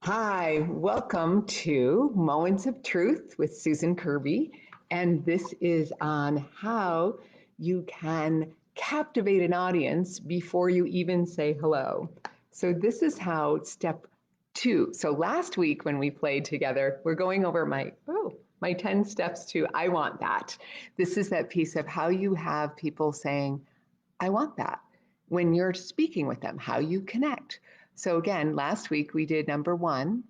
Hi, welcome to Moments of Truth with Susan Kerby. And this is on how you can captivate an audience before you even say hello. So, this is how step two. So, last week when we played together, we're going over my 10 steps to I want that. This is that piece of how you have people saying, I want that when you're speaking with them, how you connect. So, again, last week we did number one,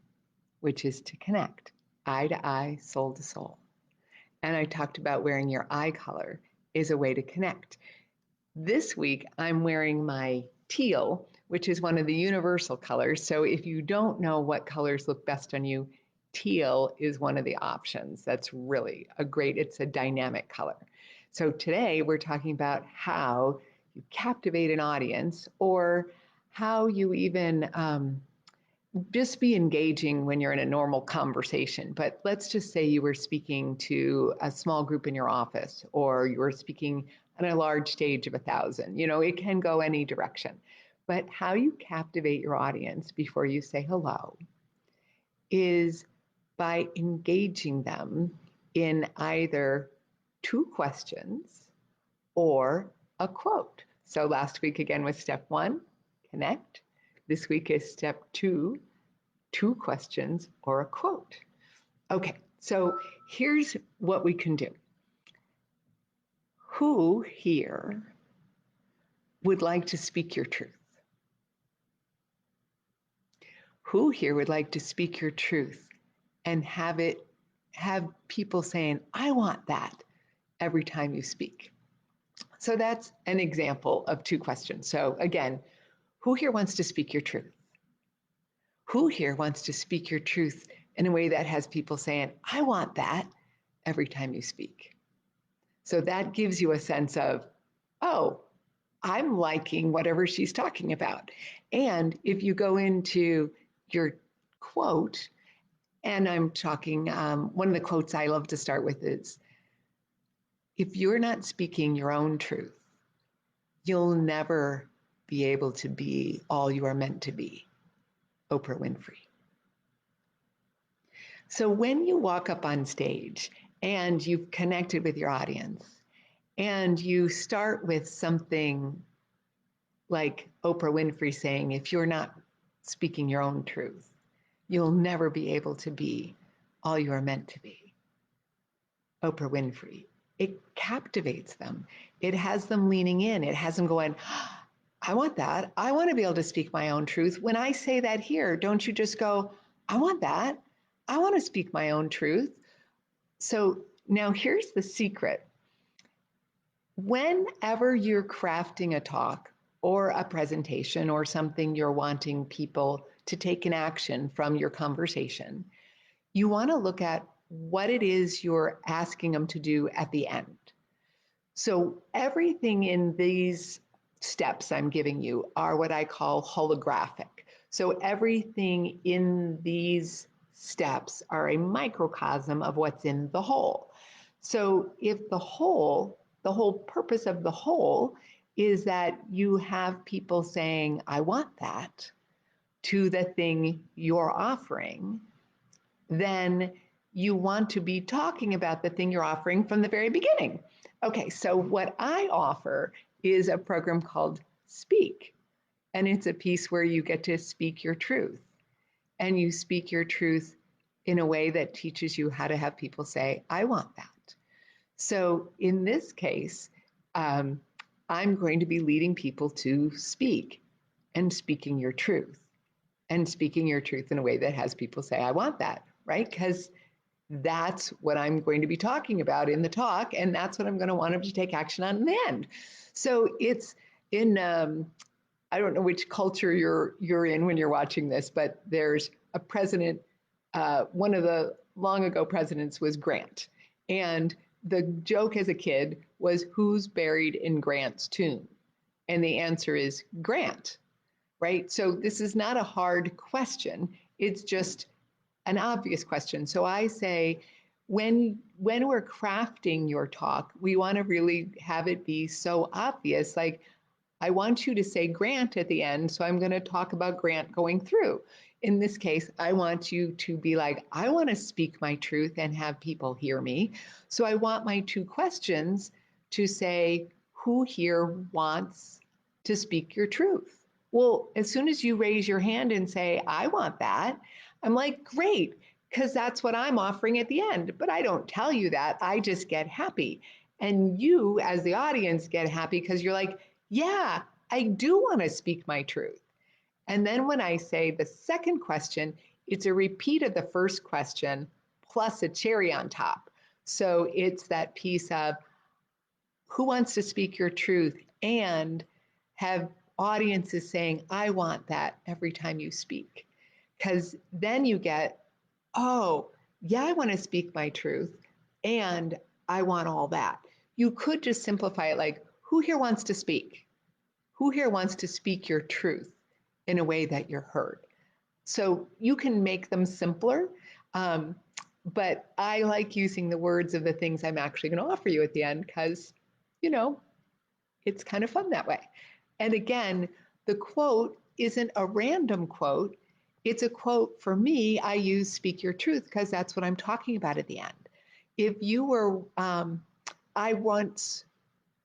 which is to connect eye to eye, soul to soul. And I talked about wearing your eye color is a way to connect. This week, I'm wearing my teal, which is one of the universal colors. So if you don't know what colors look best on you, teal is one of the options. That's really it's a dynamic color. So today we're talking about how you captivate an audience or how you even just be engaging when you're in a normal conversation. But let's just say you were speaking to a small group in your office, or you were speaking on a large stage of 1,000. It can go any direction. But how you captivate your audience before you say hello is by engaging them in either two questions or a quote. So last week again was step one, connect. This week is step two questions or a quote. Okay, so here's what we can do. Who here would like to speak your truth? Who here would like to speak your truth and have people saying, I want that every time you speak? So that's an example of two questions. So again, who here wants to speak your truth? Who here wants to speak your truth in a way that has people saying, I want that every time you speak? So that gives you a sense of, oh, I'm liking whatever she's talking about. And if you go into your quote, and I'm talking, one of the quotes I love to start with is, if you're not speaking your own truth, you'll never be able to be all you are meant to be. Oprah Winfrey. So when you walk up on stage and you've connected with your audience and you start with something like Oprah Winfrey saying, if you're not speaking your own truth, you'll never be able to be all you are meant to be. Oprah Winfrey. It captivates them. It has them leaning in. It has them going, I want that. I want to be able to speak my own truth. When I say that here, don't you just go, I want that. I want to speak my own truth. So now here's the secret. Whenever you're crafting a talk or a presentation or something you're wanting people to take an action from your conversation, you want to look at what it is you're asking them to do at the end. So everything in these steps I'm giving you are what I call holographic. So everything in these steps are a microcosm of what's in the whole. So if the whole purpose of the whole is that you have people saying, I want that, to the thing you're offering, then you want to be talking about the thing you're offering from the very beginning. Okay, so what I offer is a program called Speak, and it's a piece where you get to speak your truth, and you speak your truth in a way that teaches you how to have people say, I want that. So in this case, I'm going to be leading people to speak and speaking your truth and speaking your truth in a way that has people say, I want that, right? Because that's what I'm going to be talking about in the talk, and that's what I'm going to want them to take action on in the end. So it's in, I don't know which culture you're in when you're watching this, but there's a president, one of the long ago presidents was Grant. And the joke as a kid was, who's buried in Grant's tomb? And the answer is Grant, right? So this is not a hard question. It's just an obvious question. So I say, when we're crafting your talk, we want to really have it be so obvious, like, I want you to say Grant at the end, so I'm going to talk about Grant going through. In this case, I want you to be like, I want to speak my truth and have people hear me. So I want my two questions to say, who here wants to speak your truth? Well, as soon as you raise your hand and say, I want that, I'm like, great, because that's what I'm offering at the end. But I don't tell you that. I just get happy. And you, as the audience, get happy because you're like, yeah, I do want to speak my truth. And then when I say the second question, it's a repeat of the first question plus a cherry on top. So it's that piece of who wants to speak your truth and have audiences saying, I want that every time you speak. Because then you get, oh, yeah, I want to speak my truth and I want all that. You could just simplify it like, who here wants to speak? Who here wants to speak your truth in a way that you're heard? So you can make them simpler, um, but I like using the words of the things I'm actually going to offer you at the end because, you know, it's kind of fun that way. And again, the quote isn't a random quote. It's a quote for me. I use speak your truth because that's what I'm talking about at the end. If you were, I once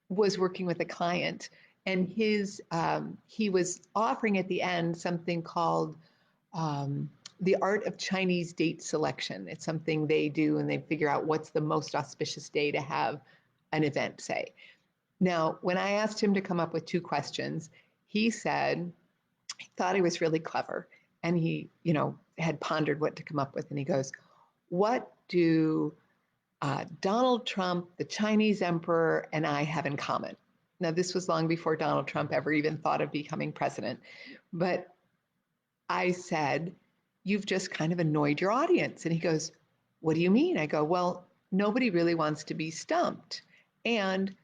was working with a client and he was offering at the end something called the art of Chinese date selection. It's something they do and they figure out what's the most auspicious day to have an event, say. Now, when I asked him to come up with two questions, he said he thought he was really clever and he, had pondered what to come up with. And he goes, what do Donald Trump, the Chinese emperor, and I have in common? Now, this was long before Donald Trump ever even thought of becoming president. But I said, you've just kind of annoyed your audience. And he goes, what do you mean? I go, well, nobody really wants to be stumped. And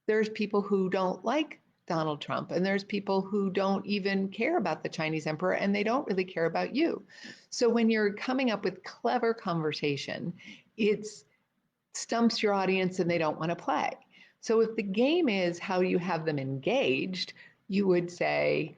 there's people who don't like Donald Trump, and there's people who don't even care about the Chinese emperor, and they don't really care about you. So when you're coming up with clever conversation, it stumps your audience and they don't want to play. So if the game is how you have them engaged, you would say,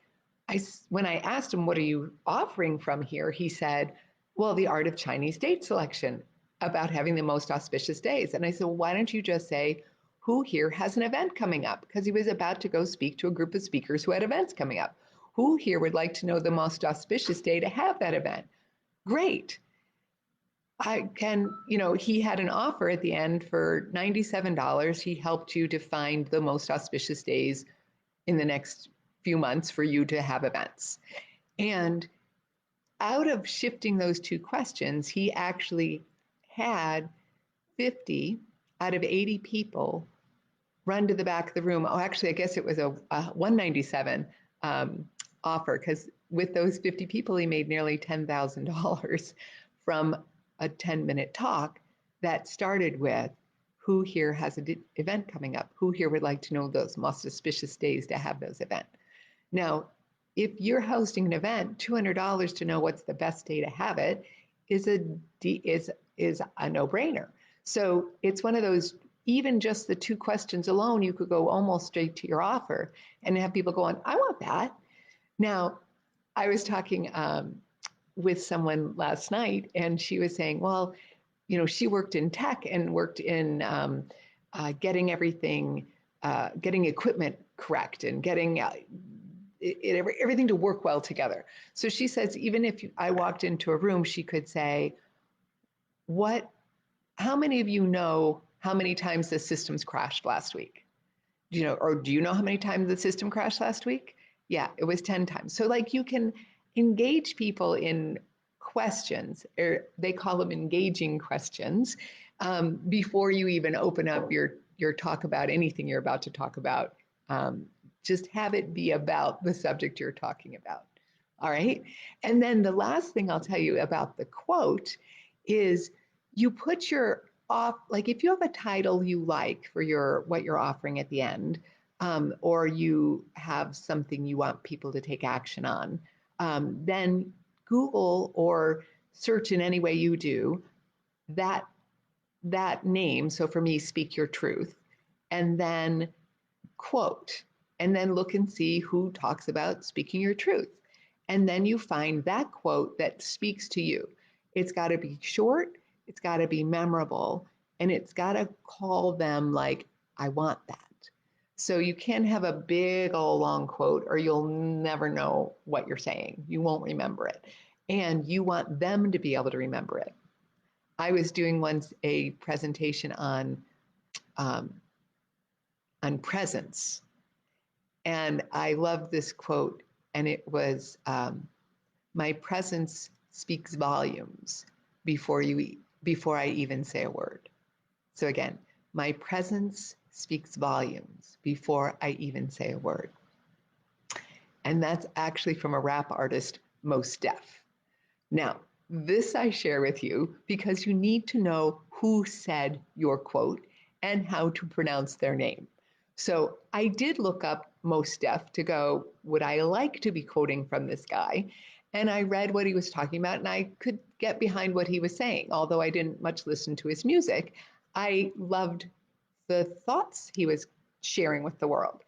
when I asked him, what are you offering from here? He said, well, the art of Chinese date selection, about having the most auspicious days. And I said, well, why don't you just say, who here has an event coming up? Because he was about to go speak to a group of speakers who had events coming up. Who here would like to know the most auspicious day to have that event? Great. He had an offer at the end for $97. He helped you to find the most auspicious days in the next few months for you to have events. And out of shifting those two questions, he actually had 50 out of 80 people run to the back of the room. Oh, actually, I guess it was a 197 offer, because with those 50 people, he made nearly $10,000 from a 10-minute talk that started with, who here has an event coming up? Who here would like to know those most auspicious days to have those events? Now, if you're hosting an event, $200 to know what's the best day to have it is a no-brainer. So it's one of those, even just the two questions alone, you could go almost straight to your offer and have people going, I want that. Now, I was talking with someone last night, and she was saying, well, she worked in tech and worked in getting everything, getting equipment correct and getting everything to work well together. So she says, even if I walked into a room, she could say, how many of you know how many times the systems crashed last week? Do you know how many times the system crashed last week? Yeah, it was 10 times. So you can engage people in questions, or they call them engaging questions, before you even open up your talk about anything you're about to talk about. Just have it be about the subject you're talking about. All right. And then the last thing I'll tell you about the quote is you put your if you have a title you like for what you're offering at the end, or you have something you want people to take action on, then Google or search in any way you do that name. So for me, speak your truth, and then quote. and then look and see who talks about speaking your truth. And then you find that quote that speaks to you. It's got to be short, it's got to be memorable, and it's got to call them like, I want that. So you can't have a big old long quote or you'll never know what you're saying. You won't remember it. And you want them to be able to remember it. I was doing once a presentation um, on presence, and I loved this quote, and it was, "My presence speaks volumes before I even say a word." So again, my presence speaks volumes before I even say a word. And that's actually from a rap artist, Mos Def. Now, this I share with you because you need to know who said your quote and how to pronounce their name. So I did look up Mos Def to go, would I like to be quoting from this guy? And I read what he was talking about and I could get behind what he was saying. Although I didn't much listen to his music, I loved the thoughts he was sharing with the world.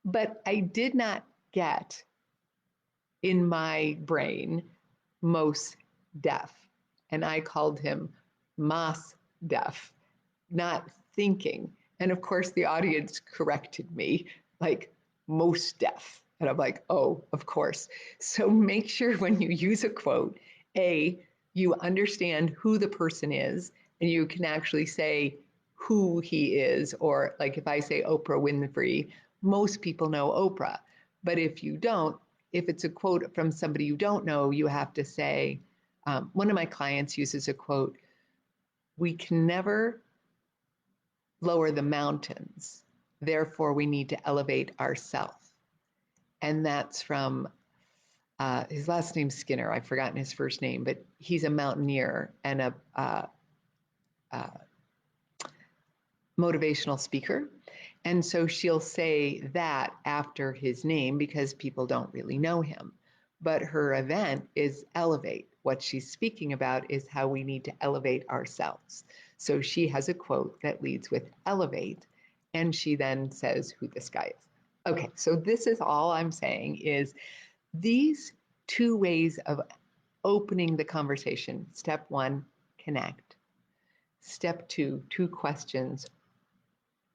But I did not get in my brain Mos Def. And I called him Mas Def, not thinking. And of course, the audience corrected me like Mos Def. And I'm like, oh, of course. So make sure when you use a quote, A, you understand who the person is and you can actually say who he is. Or like if I say Oprah Winfrey, most people know Oprah. But if you don't, if it's a quote from somebody you don't know, you have to say, one of my clients uses a quote, "We can never lower the mountains, therefore we need to elevate ourselves." And that's from his last name's Skinner. I've forgotten his first name, but he's a mountaineer and a motivational speaker. And so she'll say that after his name because people don't really know him. But her event is Elevate. What she's speaking about is how we need to elevate ourselves. So she has a quote that leads with Elevate, and she then says who this guy is. Okay, so this is all I'm saying is these two ways of opening the conversation. Step one, connect. Step two, two questions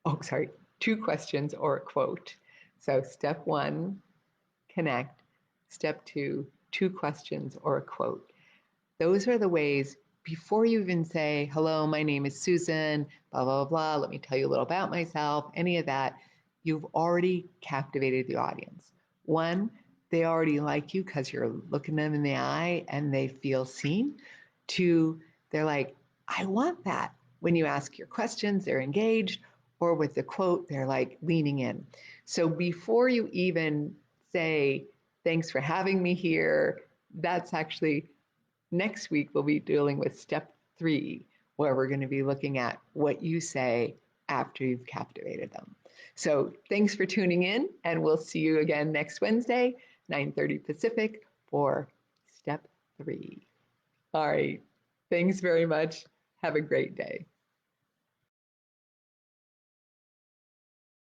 or a quote. So step one, connect. Step two, two questions or a quote. Those are the ways before you even say, hello, my name is Susan, blah, blah, blah, let me tell you a little about myself, any of that, you've already captivated the audience. One, they already like you because you're looking them in the eye and they feel seen. Two, they're like, I want that. When you ask your questions, they're engaged, or with the quote, they're like leaning in. So before you even say, thanks for having me here, that's actually next week we'll be dealing with step 3, where we're going to be looking at what you say after you've captivated them. So thanks for tuning in, and we'll see you again next Wednesday, 9:30 Pacific, for step 3. All right. Thanks very much. Have a great day.